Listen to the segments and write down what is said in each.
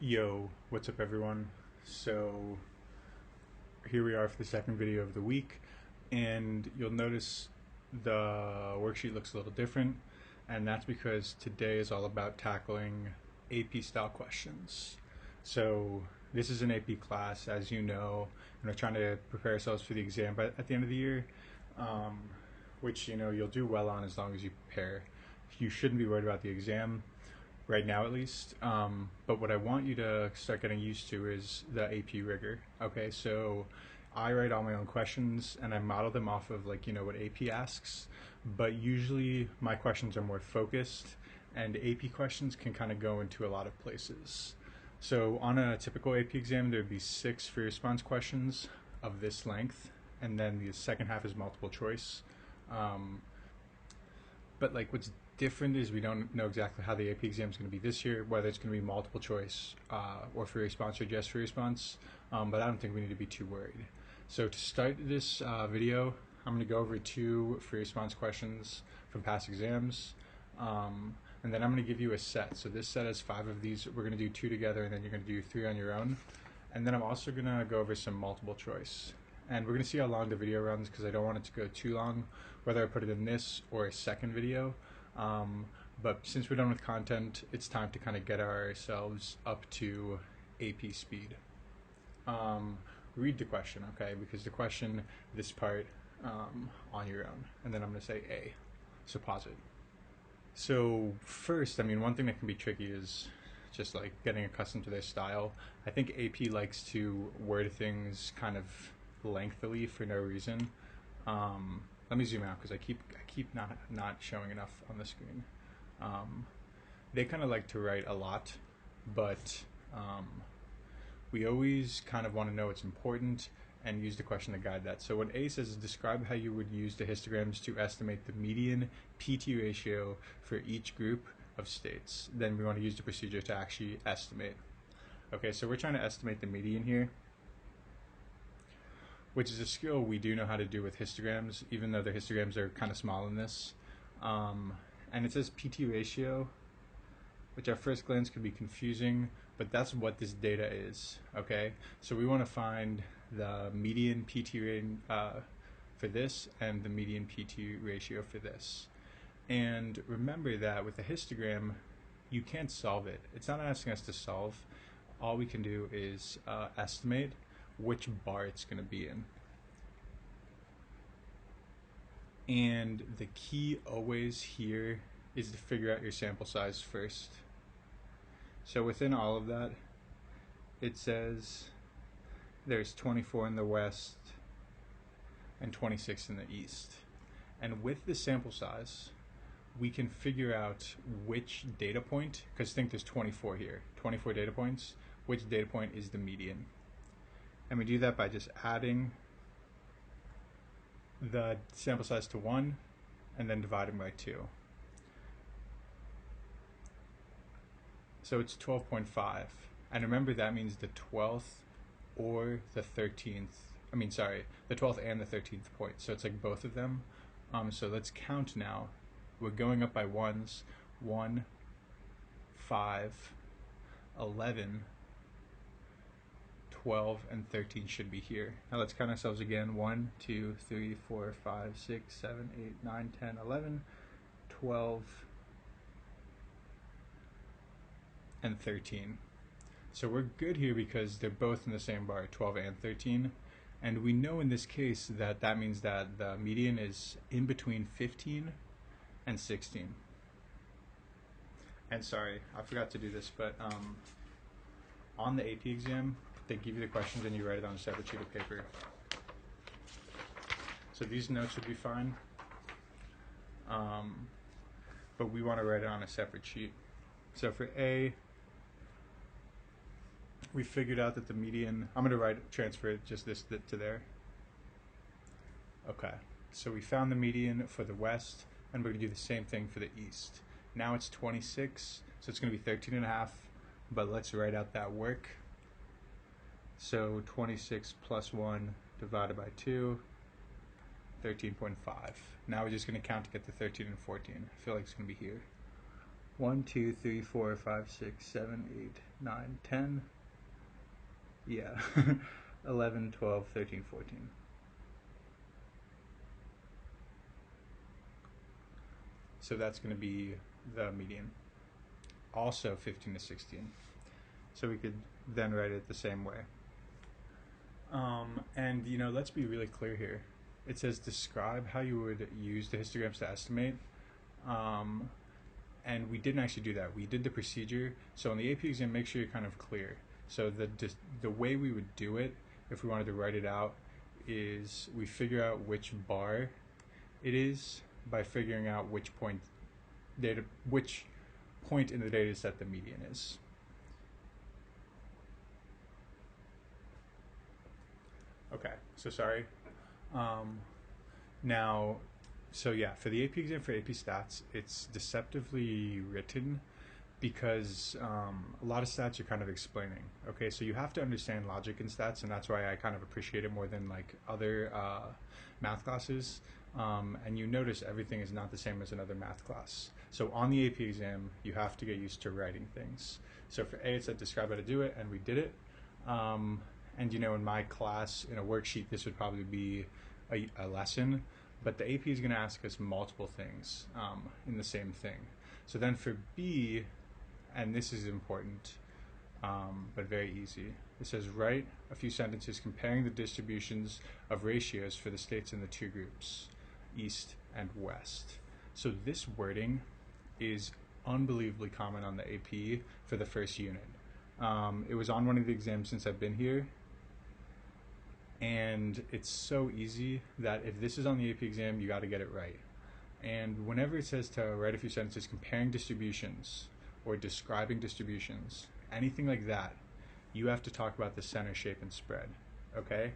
Yo, what's up everyone? So here we are for the second video of the week, and you'll notice the worksheet looks a little different, and that's because today is all about tackling AP style questions. So this is an AP class, as you know, and we're trying to prepare ourselves for the exam at the end of the year, um, which you'll do well on as long as you prepare. You shouldn't be worried about the exam right now, at least. But what I want you to start getting used to is the AP rigor. Okay, so I write all my own questions and I model them off of what AP asks, but usually my questions are more focused, and AP questions can kind of go into a lot of places. So on a typical AP exam, there would be 6 free response questions of this length, and then the second half is multiple choice. Um, but what's different is we don't know exactly how the AP exam is going to be this year, whether it's going to be multiple choice or free response or just free response, but I don't think we need to be too worried. So to start this video, I'm going to go over 2 free response questions from past exams, and then I'm going to give you a set. So this set has 5 of these. We're going to do 2 together, and then you're going to do 3 on your own. And then I'm also going to go over some multiple choice. And we're going to see how long the video runs, because I don't want it to go too long, whether I put it in this or a second video. But since we're done with content, it's time to kind of get ourselves up to AP speed. Read the question, okay? Because the question, this part, on your own. And then I'm going to say A. So pause it. So first, one thing that can be tricky is just getting accustomed to their style. I think AP likes to word things kind of lengthily for no reason. Let me zoom out because I keep not showing enough on the screen. They kind of like to write a lot, but we always kind of want to know what's important and use the question to guide that. So what A says is describe how you would use the histograms to estimate the median PT ratio for each group of states. Then we want to use the procedure to actually estimate. Okay, so we're trying to estimate the median here, which is a skill we do know how to do with histograms, even though the histograms are kind of small in this. And it says PT ratio, which at first glance could be confusing, but that's what this data is, okay? So we want to find the median PT for this and the median PT ratio for this. And remember that with a histogram, you can't solve it. It's not asking us to solve. All we can do is estimate which bar it's going to be in. And the key always here is to figure out your sample size first. So within all of that, it says there's 24 in the west and 26 in the east. And with the sample size, we can figure out which data point, because think there's 24 here, 24 data points, which data point is the median. And we do that by just adding the sample size to 1 and then dividing by 2. So it's 12.5. And remember, that means the 12th or the 13th. The 12th and the 13th point. So it's both of them. So let's count now. We're going up by ones. 1, 5, 11, 12, and 13 should be here. Now let's count ourselves again. 1, 2, 3, 4, 5, 6, 7, 8, 9, 10, 11, 12, and 13. So we're good here because they're both in the same bar, 12 and 13. And we know in this case that that means that the median is in between 15 and 16. And sorry, I forgot to do this, but on the AP exam, they give you the questions and you write it on a separate sheet of paper. So these notes would be fine, but we want to write it on a separate sheet. So for A, we figured out that the median, I'm going to transfer it just this to there. Okay, so we found the median for the west, and we're going to do the same thing for the east. Now it's 26, so it's going to be 13 and a half, but let's write out that work. So 26 plus 1 divided by 2, 13.5. Now we're just going to count to get to 13 and 14. I feel like it's going to be here. 1, 2, 3, 4, 5, 6, 7, 8, 9, 10. Yeah. 11, 12, 13, 14. So that's going to be the median. Also 15 to 16. So we could then write it the same way. And let's be really clear here. It says describe how you would use the histograms to estimate. And we didn't actually do that. We did the procedure. So on the AP exam, make sure you're kind of clear. So the way we would do it, if we wanted to write it out, is we figure out which bar it is by figuring out which point in the data set the median is. Okay, so sorry. Now, so yeah, for the AP exam for AP Stats, it's deceptively written because a lot of stats are kind of explaining. Okay, so you have to understand logic in stats, and that's why I kind of appreciate it more than like other math classes. And you notice everything is not the same as another math class. So on the AP exam, you have to get used to writing things. So for A, it said describe how to do it, and we did it. And in my class, in a worksheet, this would probably be a lesson, but the AP is going to ask us multiple things in the same thing. So then for B, and this is important, but very easy, it says write a few sentences comparing the distributions of ratios for the states in the two groups, East and West. So this wording is unbelievably common on the AP for the first unit. It was on one of the exams since I've been here, and it's so easy that if this is on the AP exam, you got to get it right. And whenever it says to write a few sentences comparing distributions or describing distributions, anything like that, you have to talk about the center, shape, and spread, okay?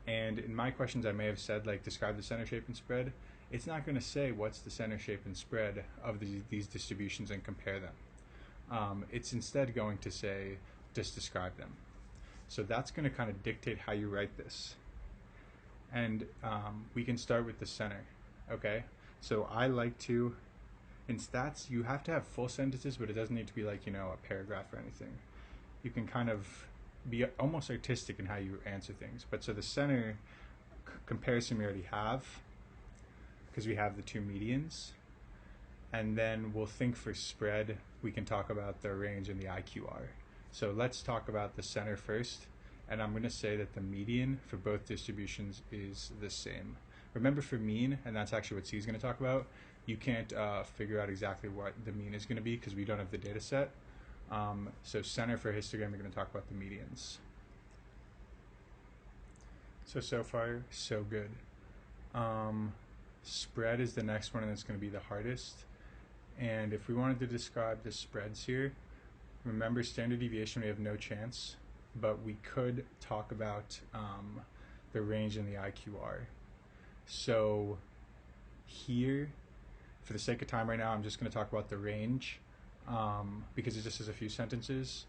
And in my questions, I may have said, like, describe the center, shape, and spread. It's not going to say what's the center, shape, and spread of these distributions and compare them. It's instead going to say, just describe them. So that's going to kind of dictate how you write this. And we can start with the center, okay? So I like to, in stats, you have to have full sentences, but it doesn't need to be like, a paragraph or anything. You can kind of be almost artistic in how you answer things. But so the center comparison we already have, because we have the two medians. And then we'll think for spread, we can talk about the range and the IQR. So let's talk about the center first. And I'm going to say that the median for both distributions is the same. Remember for mean, and that's actually what C is going to talk about, you can't figure out exactly what the mean is going to be because we don't have the data set. So center for histogram, we're going to talk about the medians. So far, so good. Spread is the next one, and it's going to be the hardest. And if we wanted to describe the spreads here, remember standard deviation, we have no chance, but we could talk about the range and the IQR. So here, for the sake of time right now, I'm just going to talk about the range because it just has a few sentences.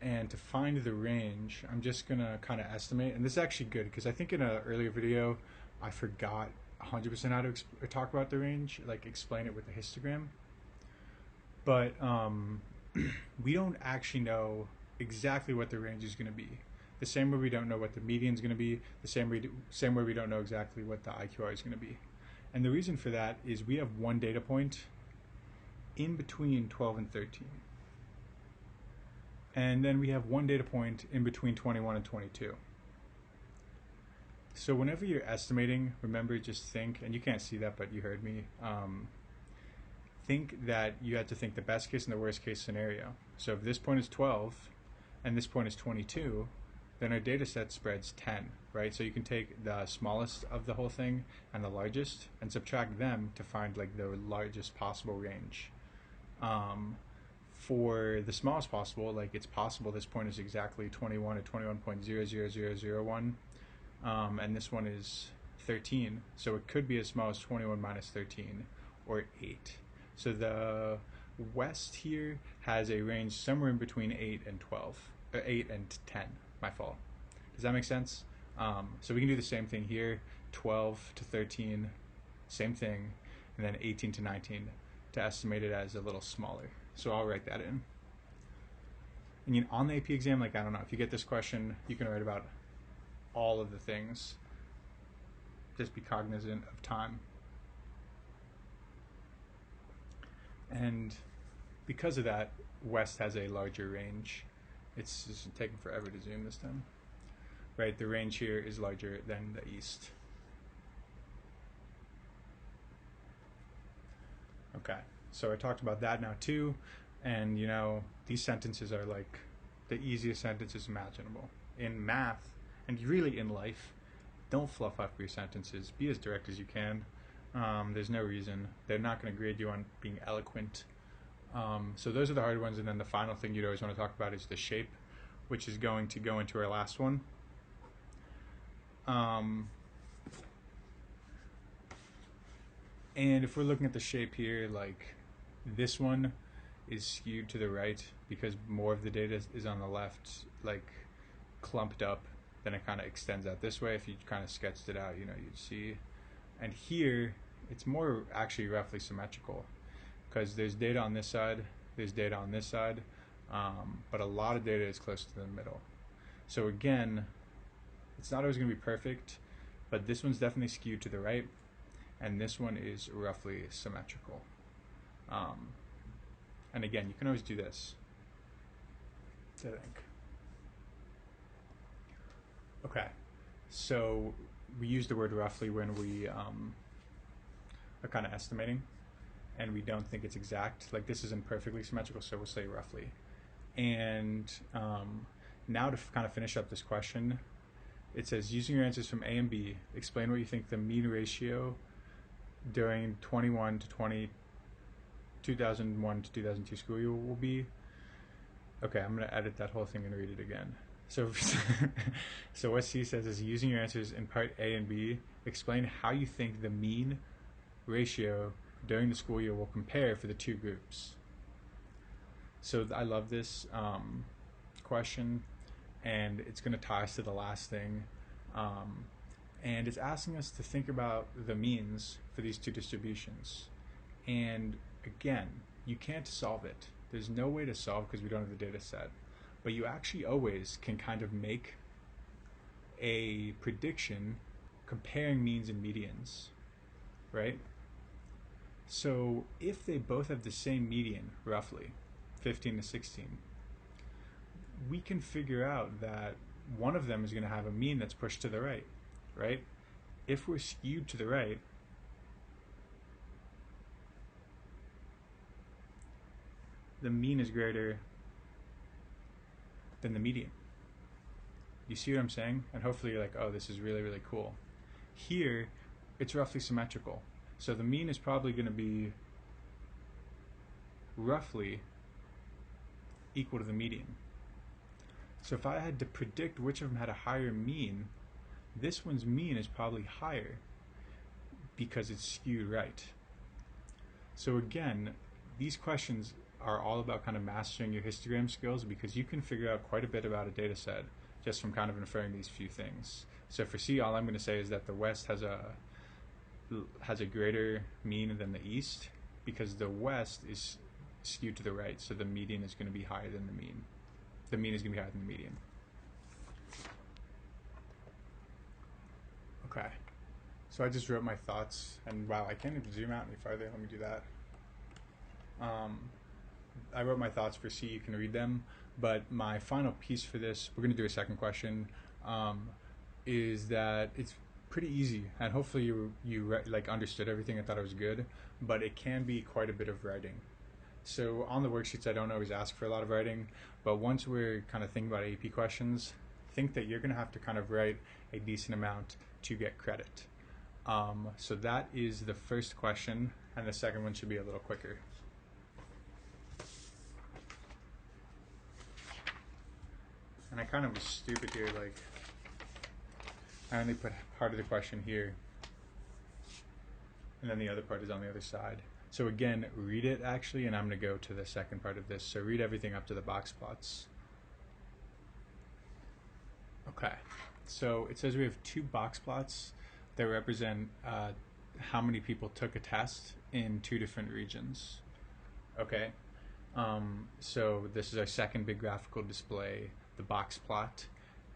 And to find the range, I'm just going to kind of estimate. And this is actually good because I think in an earlier video, I forgot 100% how to talk about the range, like explain it with the histogram. But we don't actually know exactly what the range is going to be. The same way we don't know what the median is going to be, the same way we don't know exactly what the IQR is going to be. And the reason for that is we have one data point in between 12 and 13. And then we have one data point in between 21 and 22. So whenever you're estimating, remember, just think, and you can't see that, but you heard me, think that you have to think the best case and the worst case scenario. So if this point is 12 and this point is 22, then our data set spreads 10, right? So you can take the smallest of the whole thing and the largest and subtract them to find like the largest possible range. For the smallest possible, like it's possible this point is exactly 21 at 21.00001, and this one is 13. So it could be as small as 21 minus 13 or 8. So the west here has a range somewhere in between 8 and 12, or 8 and 10, my fault. Does that make sense? So we can do the same thing here, 12 to 13, same thing, and then 18 to 19 to estimate it as a little smaller. So I'll write that in. And on the AP exam, like, I don't know, if you get this question, you can write about all of the things. Just be cognizant of time. And because of that, West has a larger range. It's just taking forever to zoom this time. Right, the range here is larger than the East. Okay, so I talked about that now too. And these sentences are like the easiest sentences imaginable. In math, and really in life, don't fluff up your sentences. Be as direct as you can. There's no reason. They're not going to grade you on being eloquent. So those are the hard ones. And then the final thing you'd always want to talk about is the shape, which is going to go into our last one. And if we're looking at the shape here, like this one is skewed to the right because more of the data is on the left, like clumped up. Then it kind of extends out this way. If you kind of sketched it out, you'd see. And here, it's more actually roughly symmetrical because there's data on this side, there's data on this side, but a lot of data is close to the middle. So again, it's not always going to be perfect, but this one's definitely skewed to the right, and this one is roughly symmetrical. And again, you can always do this, I think. Okay, so we use the word roughly when we are kind of estimating, and we don't think it's exact. Like this isn't perfectly symmetrical, so we'll say roughly. And now to kind of finish up this question, it says, using your answers from A and B, explain what you think the mean ratio during 2001 to 2002 school year will be. Okay, I'm going to edit that whole thing and read it again. So, so what C says is, using your answers in part A and B, explain how you think the mean ratio during the school year will compare for the two groups. So I love this question, and it's going to tie us to the last thing. And it's asking us to think about the means for these two distributions. And again, you can't solve it. There's no way to solve because we don't have the data set. But you actually always can kind of make a prediction comparing means and medians, right? So if they both have the same median, roughly, 15 to 16, we can figure out that one of them is going to have a mean that's pushed to the right, right? If we're skewed to the right, the mean is greater than the median. You see what I'm saying? And hopefully you're like, oh, this is really, really cool. Here, it's roughly symmetrical. So the mean is probably going to be roughly equal to the median. So if I had to predict which of them had a higher mean, this one's mean is probably higher because it's skewed right. So again, these questions are all about kind of mastering your histogram skills, because you can figure out quite a bit about a data set just from kind of inferring these few things. So for C, all I'm going to say is that the West has a greater mean than the East, because the West is skewed to the right, so the median is going to be higher than the mean. The mean is going to be higher than the median. Okay, so I just wrote my thoughts, and wow, I can't even zoom out any farther. Let me do that. I wrote my thoughts for C, you can read them, but my final piece for this, we're going to do a second question, is that it's pretty easy, and hopefully you like understood everything. I thought it was good, but it can be quite a bit of writing. So on the worksheets, I don't always ask for a lot of writing, but once we're kind of thinking about AP questions, think that you're going to have to kind of write a decent amount to get credit. So that is the first question, and the second one should be a little quicker. And I kind of was stupid here, like, I only put part of the question here, and then the other part is on the other side. So again, read it actually, and I'm going to go to the second part of this. So read everything up to the box plots. Okay, so it says we have two box plots that represent how many people took a test in two different regions. Okay, so this is our second big graphical display, the box plot,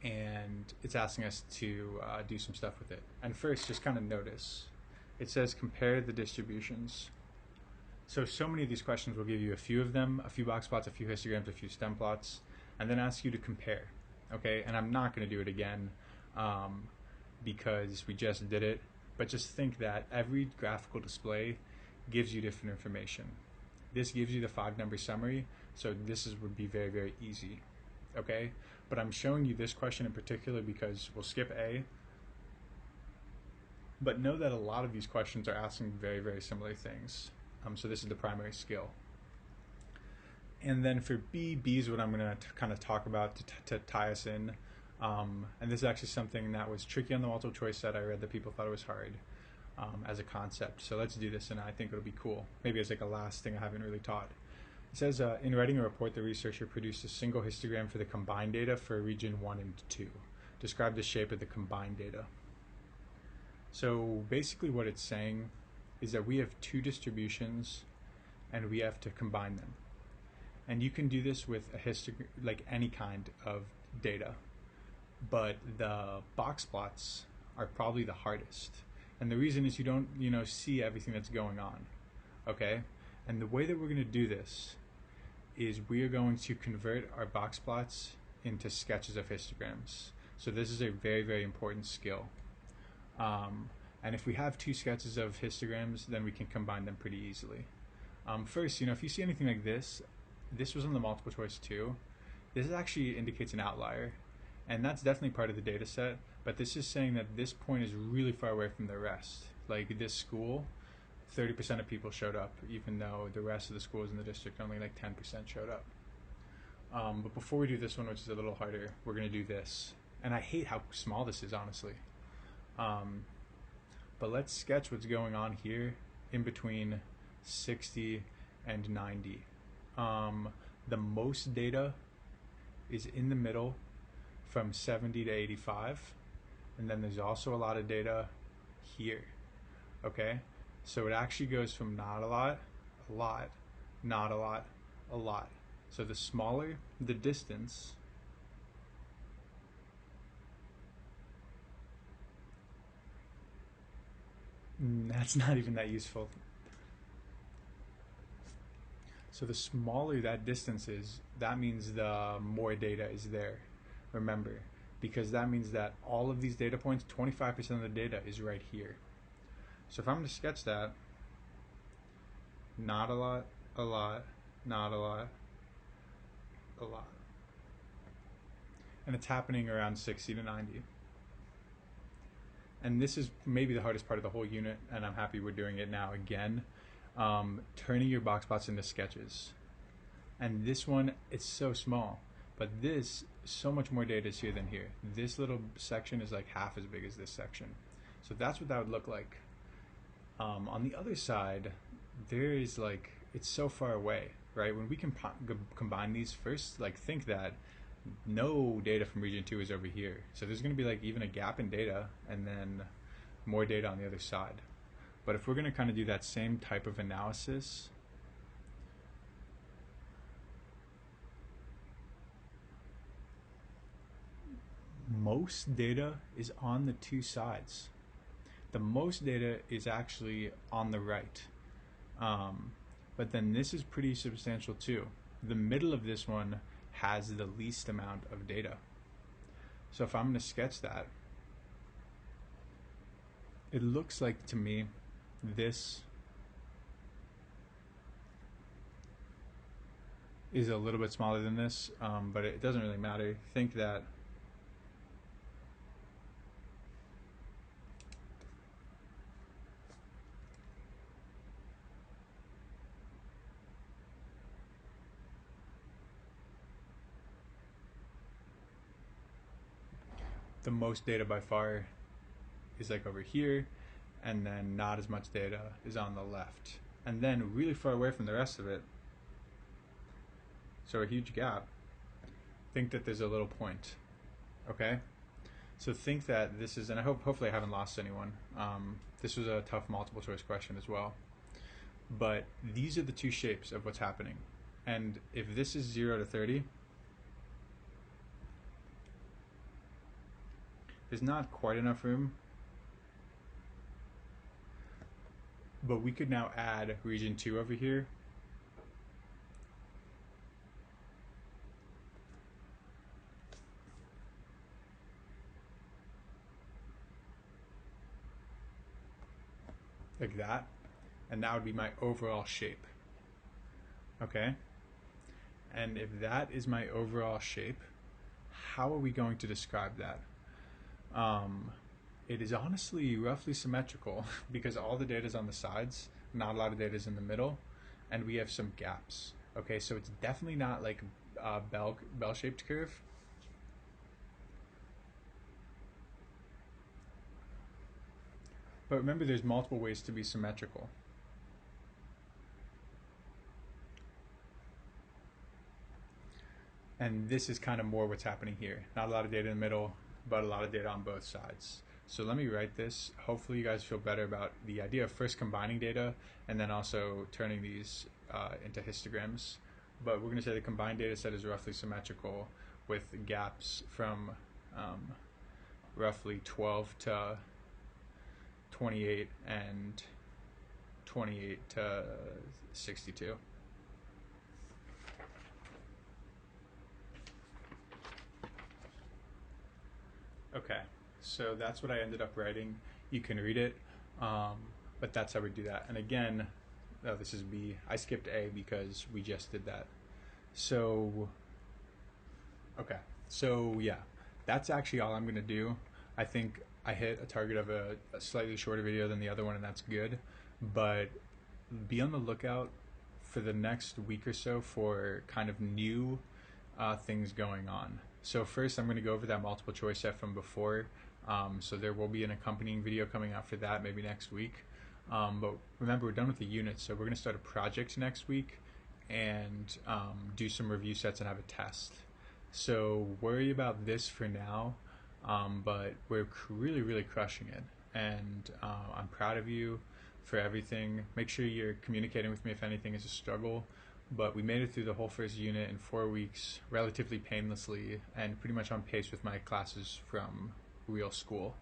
and it's asking us to do some stuff with it. And first, just kind of notice, it says compare the distributions. So many of these questions will give you a few of them, a few box plots, a few histograms, a few stem plots, and then ask you to compare. Okay, and I'm not going to do it again because we just did it, but just think that every graphical display gives you different information. This gives you the 5-number summary, so would be very, very easy. Okay, but I'm showing you this question in particular because we'll skip A, but know that a lot of these questions are asking very, very similar things. So this is the primary skill. And then for B is what I'm going to kind of talk about to tie us in. And this is actually something that was tricky on the multiple choice set. I read that people thought it was hard as a concept. So let's do this, and I think it'll be cool. Maybe it's like a last thing I haven't really taught. It says, in writing a report, the researcher produced a single histogram for the combined data for region 1 and 2. Describe the shape of the combined data. So basically what it's saying is that we have two distributions and we have to combine them. And you can do this with a histogram, like any kind of data. But the box plots are probably the hardest. And the reason is you don't, see everything that's going on. Okay? And the way that we're going to do this is we are going to convert our box plots into sketches of histograms. So this is a very, very important skill. And if we have two sketches of histograms, then we can combine them pretty easily. First, if you see anything like this was on the multiple choice too. This actually indicates an outlier, and that's definitely part of the data set, but this is saying that this point is really far away from the rest. Like this school, 30% of people showed up, even though the rest of the schools in the district only like 10% showed up. But before we do this one, which is a little harder, we're going to do this. And I hate how small this is, honestly. But let's sketch what's going on here in between 60 and 90. The most data is in the middle from 70 to 85. And then there's also a lot of data here. Okay? So it actually goes from not a lot, not a lot, a lot. So the smaller the distance, that's not even that useful. So the smaller that distance is, that means the more data is there. Remember, because that means that all of these data points, 25% of the data is right here. So if I'm going to sketch that, not a lot, a lot, not a lot, a lot. And it's happening around 60 to 90. And this is maybe the hardest part of the whole unit, and I'm happy we're doing it now again. Turning your box plots into sketches. And this one, it's so small, but this, so much more data is here than here. This little section is like half as big as this section. So that's what that would look like. On the other side, there is like, it's so far away, right? When we can combine these first, like think that no data from region 2 is over here. So there's going to be like even a gap in data and then more data on the other side. But if we're going to kind of do that same type of analysis, most data is on the two sides. The most data is actually on the right. But then this is pretty substantial too. The middle of this one has the least amount of data. So if I'm going to sketch that, it looks like to me this is a little bit smaller than this, but it doesn't really matter. Think that the most data by far is like over here, and then not as much data is on the left, and then really far away from the rest of it. So a huge gap. Think that there's a little point. Okay? So think that this is, and hopefully I haven't lost anyone. This was a tough multiple choice question as well. but these are the two shapes of what's happening. And if this is 0 to 30, there's not quite enough room, but we could now add region 2 over here. Like that, and that would be my overall shape. Okay? And if that is my overall shape, how are we going to describe that? It is honestly roughly symmetrical because all the data is on the sides, not a lot of data is in the middle, and we have some gaps. Okay, so it's definitely not like a bell-shaped curve. But remember, there's multiple ways to be symmetrical. And this is kind of more what's happening here. Not a lot of data in the middle, but a lot of data on both sides. So let me write this. Hopefully you guys feel better about the idea of first combining data and then also turning these into histograms. But we're going to say the combined data set is roughly symmetrical with gaps from roughly 12 to 28 and 28 to 62. Okay, so that's what I ended up writing. You can read it, but that's how we do that. And again, oh, this is B. I skipped A because we just did that. So, okay, so yeah, that's actually all I'm gonna do. I think I hit a target of a slightly shorter video than the other one, and that's good. But be on the lookout for the next week or so for kind of new things going on. So first I'm going to go over that multiple choice set from before. So there will be an accompanying video coming out for that maybe next week. But remember, we're done with the units, so we're going to start a project next week and do some review sets and have a test. So worry about this for now, but we're really crushing it. And I'm proud of you for everything. Make sure you're communicating with me if anything is a struggle. But we made it through the whole first unit in 4 weeks relatively painlessly and pretty much on pace with my classes from real school.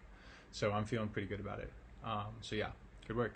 So I'm feeling pretty good about it. So yeah, good work.